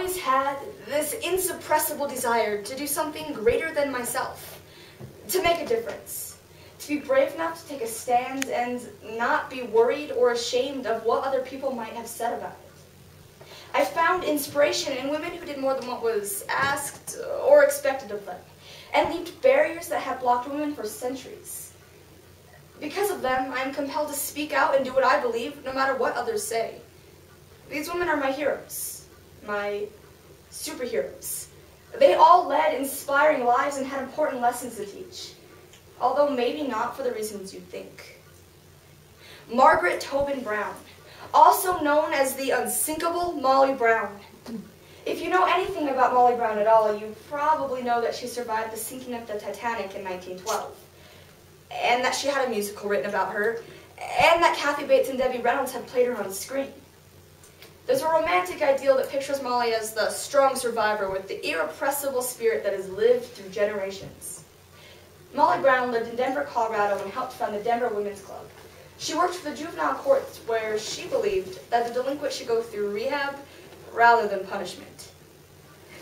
always had this insuppressible desire to do something greater than myself, to make a difference, to be brave enough to take a stand and not be worried or ashamed of what other people might have said about it. I found inspiration in women who did more than what was asked or expected of them, and leaped barriers that have blocked women for centuries. Because of them, I am compelled to speak out and do what I believe, no matter what others say. These women are my heroes, my superheroes. They all led inspiring lives and had important lessons to teach, although maybe not for the reasons you'd think. Margaret Tobin Brown, also known as the unsinkable Molly Brown. If you know anything about Molly Brown at all, you probably know that she survived the sinking of the Titanic in 1912, and that she had a musical written about her, and that Kathy Bates and Debbie Reynolds had played her on screen. There's a romantic ideal that pictures Molly as the strong survivor with the irrepressible spirit that has lived through generations. Molly Brown lived in Denver, Colorado, and helped found the Denver Women's Club. She worked for the juvenile courts where she believed that the delinquent should go through rehab rather than punishment.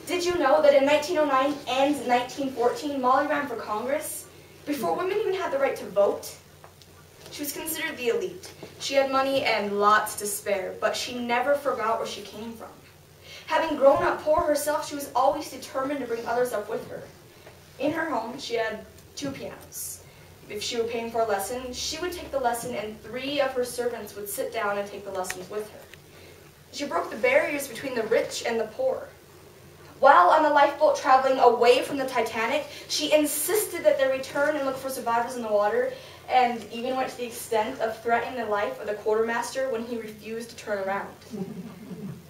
Did you know that in 1909 and 1914, Molly ran for Congress before women even had the right to vote? She was considered the elite. She had money and lots to spare, but she never forgot where she came from. Having grown up poor herself, she was always determined to bring others up with her. In her home, she had 2 pianos. If she were paying for a lesson, she would take the lesson and 3 of her servants would sit down and take the lessons with her. She broke the barriers between the rich and the poor. While on the lifeboat traveling away from the Titanic, she insisted that they return and look for survivors in the water, and even went to the extent of threatening the life of the quartermaster when he refused to turn around.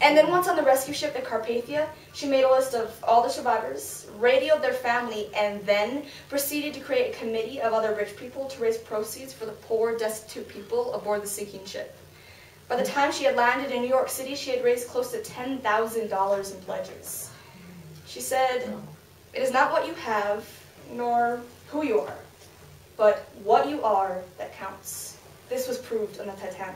And then once on the rescue ship, the Carpathia, she made a list of all the survivors, radioed their family, and then proceeded to create a committee of other rich people to raise proceeds for the poor, destitute people aboard the sinking ship. By the time she had landed in New York City, she had raised close to $10,000 in pledges. She said, "It is not what you have, nor who you are, but what you are that counts." This was proved on the Titanic.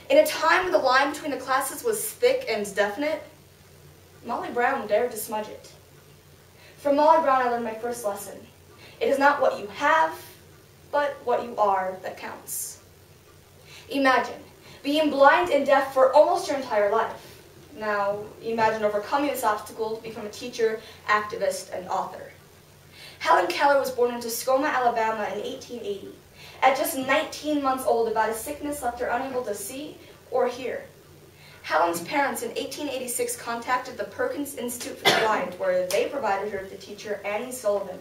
In a time when the line between the classes was thick and definite, Molly Brown dared to smudge it. From Molly Brown, I learned my first lesson. It is not what you have, but what you are that counts. Imagine being blind and deaf for almost your entire life. Now, imagine overcoming this obstacle to become a teacher, activist, and author. Helen Keller was born in Tascoma, Alabama in 1880. At just 19 months old, a bout of sickness left her unable to see or hear. Helen's parents in 1886 contacted the Perkins Institute for the Blind, where they provided her with the teacher Annie Sullivan.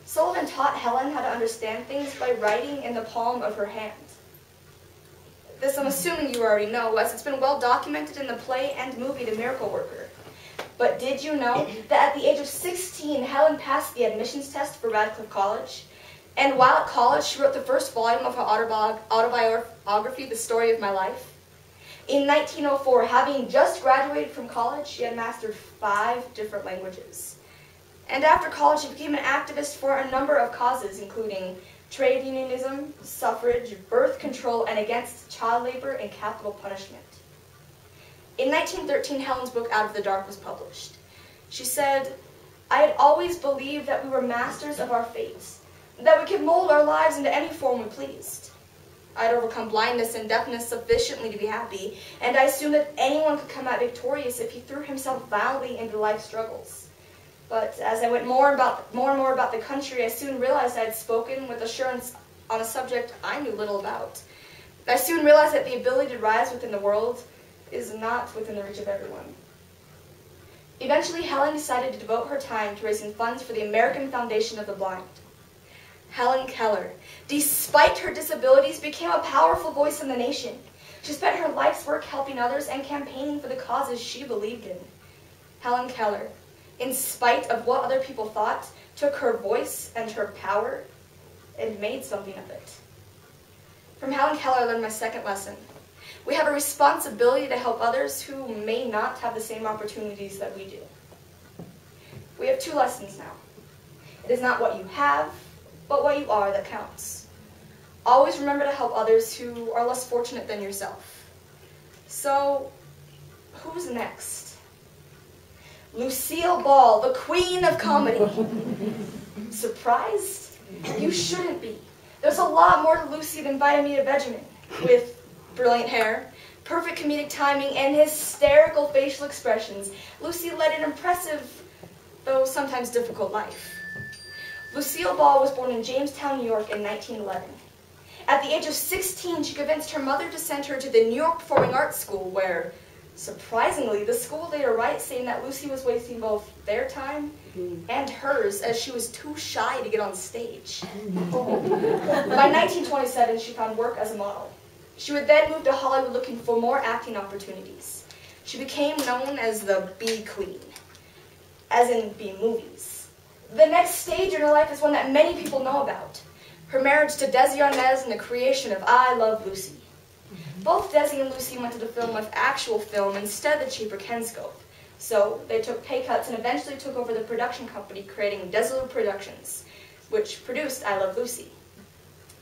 Sullivan taught Helen how to understand things by writing in the palm of her hand. This I'm assuming you already know, as it's been well documented in the play and movie The Miracle Worker. But did you know that at the age of 16, Helen passed the admissions test for Radcliffe College? And while at college, she wrote the first volume of her autobiography, The Story of My Life. In 1904, having just graduated from college, she had mastered 5 different languages. And after college, she became an activist for a number of causes, including trade unionism, suffrage, birth control, and against child labor and capital punishment. In 1913, Helen's book Out of the Dark was published. She said, "I had always believed that we were masters of our fates, that we could mold our lives into any form we pleased. I had overcome blindness and deafness sufficiently to be happy, and I assumed that anyone could come out victorious if he threw himself violently into life's struggles. But as I went more and more about the country, I soon realized I had spoken with assurance on a subject I knew little about. I soon realized that the ability to rise within the world is not within the reach of everyone." Eventually, Helen decided to devote her time to raising funds for the American Foundation of the Blind. Helen Keller, despite her disabilities, became a powerful voice in the nation. She spent her life's work helping others and campaigning for the causes she believed in. Helen Keller, in spite of what other people thought, took her voice and her power and made something of it. From Helen Keller, I learned my second lesson. We have a responsibility to help others who may not have the same opportunities that we do. We have 2 lessons now. It is not what you have, but what you are that counts. Always remember to help others who are less fortunate than yourself. So, who's next? Lucille Ball, the queen of comedy. Surprised? You shouldn't be. There's a lot more to Lucy than Vitamin Benjamin, with brilliant hair, perfect comedic timing, and hysterical facial expressions. Lucy led an impressive, though sometimes difficult life. Lucille Ball was born in Jamestown, New York in 1911. At the age of 16, she convinced her mother to send her to the New York Performing Arts School, where, surprisingly, the school later writes saying that Lucy was wasting both their time and hers, as she was too shy to get on stage. By 1927, she found work as a model. She would then move to Hollywood looking for more acting opportunities. She became known as the B Queen, as in B movies. The next stage in her life is one that many people know about: her marriage to Desi Arnaz and the creation of I Love Lucy. Both Desi and Lucy went to the film with actual film instead of the cheaper Kenscope. So they took pay cuts and eventually took over the production company, creating Desilu Productions, which produced I Love Lucy.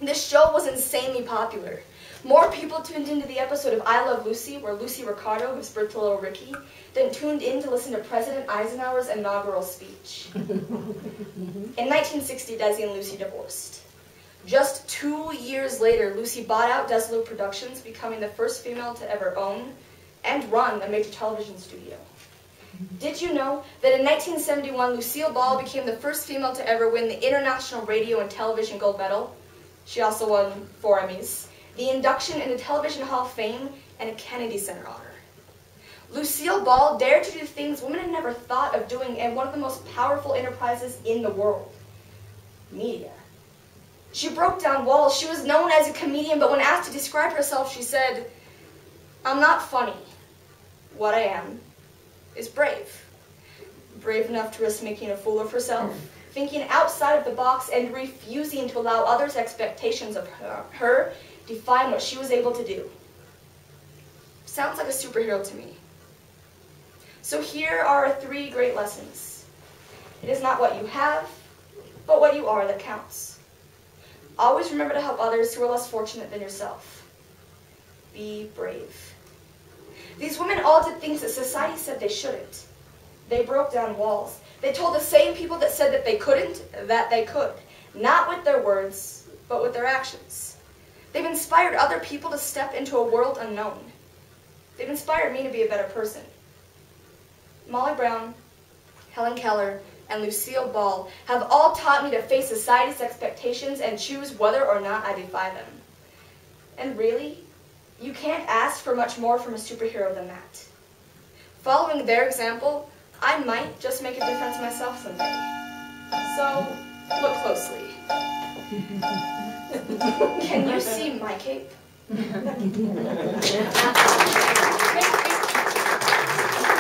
This show was insanely popular. More people tuned into the episode of I Love Lucy, where Lucy Ricardo gives birth to little Ricky, than tuned in to listen to President Eisenhower's inaugural speech. In 1960, Desi and Lucy divorced. Just 2 years later, Lucy bought out Desilu Productions, becoming the first female to ever own and run a major television studio. Did you know that in 1971, Lucille Ball became the first female to ever win the International Radio and Television Gold Medal? She also won 4 Emmys, the induction into Television Hall of Fame, and a Kennedy Center honor. Lucille Ball dared to do things women had never thought of doing in one of the most powerful enterprises in the world: media. She broke down walls. She was known as a comedian, but when asked to describe herself, she said, "I'm not funny. What I am is brave. Brave enough to risk making a fool of herself, thinking outside of the box, and refusing to allow others' expectations of her define what she was able to do." Sounds like a superhero to me. So here are 3 great lessons. It is not what you have, but what you are that counts. Always remember to help others who are less fortunate than yourself. Be brave. These women all did things that society said they shouldn't. They broke down walls. They told the same people that said that they couldn't, that they could. Not with their words, but with their actions. They've inspired other people to step into a world unknown. They've inspired me to be a better person. Molly Brown, Helen Keller, and Lucille Ball have all taught me to face society's expectations and choose whether or not I defy them. And really, you can't ask for much more from a superhero than that. Following their example, I might just make a difference myself someday. So, look closely. Can you see my cape?